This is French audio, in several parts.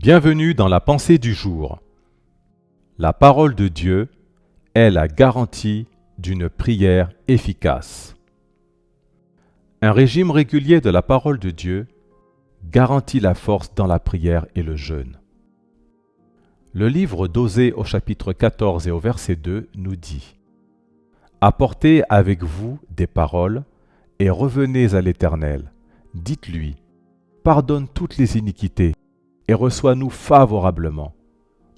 Bienvenue dans la pensée du jour. La parole de Dieu est la garantie d'une prière efficace. Un régime régulier de la parole de Dieu garantit la force dans la prière et le jeûne. Le livre d'Osée au chapitre 14 et au verset 2 nous dit « Apportez avec vous des paroles et revenez à l'Éternel. Dites-lui, pardonne toutes les iniquités et reçois-nous favorablement.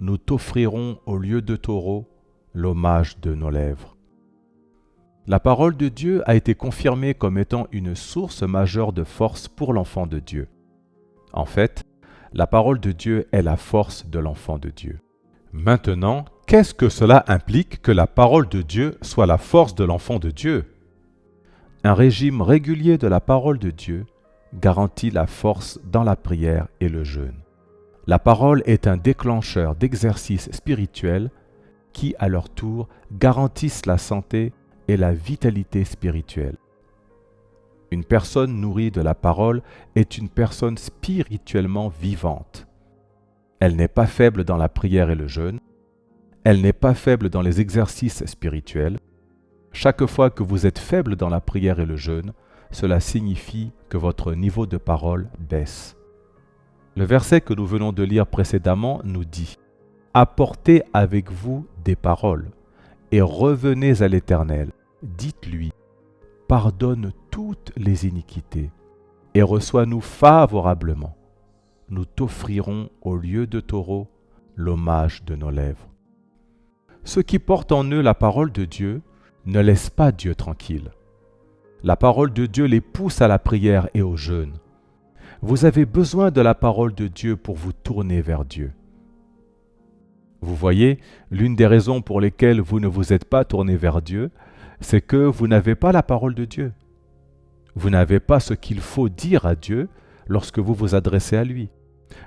Nous t'offrirons au lieu de taureau l'hommage de nos lèvres. » La parole de Dieu a été confirmée comme étant une source majeure de force pour l'enfant de Dieu. En fait, la parole de Dieu est la force de l'enfant de Dieu. Maintenant, qu'est-ce que cela implique que la parole de Dieu soit la force de l'enfant de Dieu? Un régime régulier de la parole de Dieu garantit la force dans la prière et le jeûne. La parole est un déclencheur d'exercices spirituels qui, à leur tour, garantissent la santé et la vitalité spirituelle. Une personne nourrie de la parole est une personne spirituellement vivante. Elle n'est pas faible dans la prière et le jeûne. Elle n'est pas faible dans les exercices spirituels. Chaque fois que vous êtes faible dans la prière et le jeûne, cela signifie que votre niveau de parole baisse. Le verset que nous venons de lire précédemment nous dit « Apportez avec vous des paroles et revenez à l'Éternel. Dites-lui, pardonne toutes les iniquités et reçois-nous favorablement. Nous t'offrirons au lieu de taureau l'hommage de nos lèvres. » Ceux qui portent en eux la parole de Dieu ne laissent pas Dieu tranquille. La parole de Dieu les pousse à la prière et au jeûne. Vous avez besoin de la parole de Dieu pour vous tourner vers Dieu. Vous voyez, l'une des raisons pour lesquelles vous ne vous êtes pas tourné vers Dieu, c'est que vous n'avez pas la parole de Dieu. Vous n'avez pas ce qu'il faut dire à Dieu lorsque vous vous adressez à lui.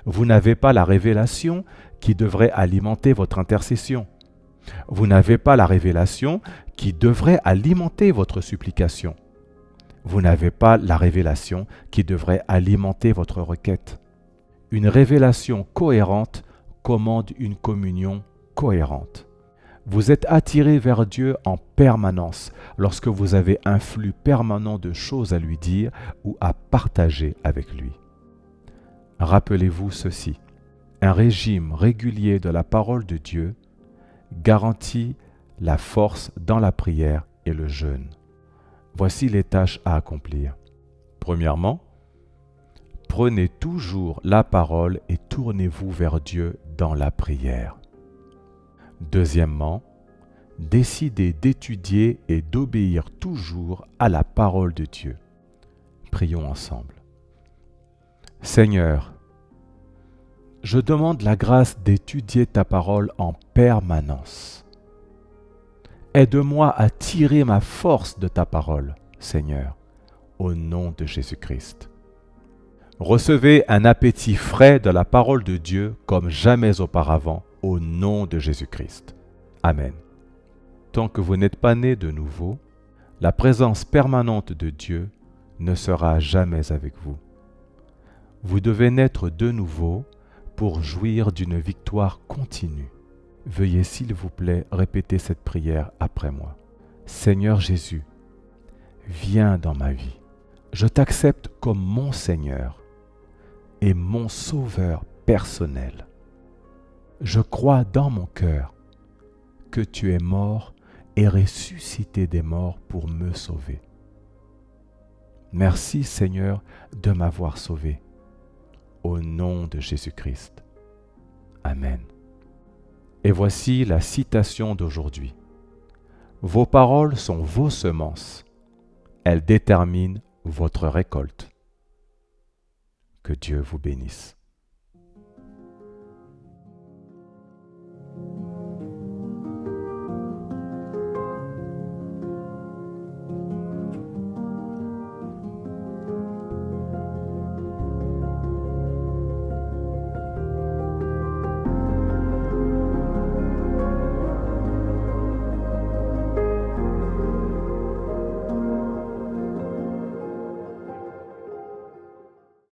Vous n'avez pas la révélation qui devrait alimenter votre intercession. Vous n'avez pas la révélation qui devrait alimenter votre supplication. Vous n'avez pas la révélation qui devrait alimenter votre requête. Une révélation cohérente commande une communion cohérente. Vous êtes attiré vers Dieu en permanence lorsque vous avez un flux permanent de choses à lui dire ou à partager avec lui. Rappelez-vous ceci, un régime régulier de la parole de Dieu garantit la force dans la prière et le jeûne. Voici les tâches à accomplir. Premièrement, prenez toujours la parole et tournez-vous vers Dieu dans la prière. Deuxièmement, décidez d'étudier et d'obéir toujours à la parole de Dieu. Prions ensemble. Seigneur, je demande la grâce d'étudier ta parole en permanence. Aide-moi à tirer ma force de ta parole, Seigneur, au nom de Jésus-Christ. Recevez un appétit frais de la parole de Dieu comme jamais auparavant, au nom de Jésus-Christ. Amen. Tant que vous n'êtes pas né de nouveau, la présence permanente de Dieu ne sera jamais avec vous. Vous devez naître de nouveau pour jouir d'une victoire continue. Veuillez s'il vous plaît répéter cette prière après moi. Seigneur Jésus, viens dans ma vie. Je t'accepte comme mon Seigneur et mon Sauveur personnel. Je crois dans mon cœur que tu es mort et ressuscité des morts pour me sauver. Merci Seigneur de m'avoir sauvé. Au nom de Jésus-Christ. Amen. Et voici la citation d'aujourd'hui. Vos paroles sont vos semences. Elles déterminent votre récolte. Que Dieu vous bénisse.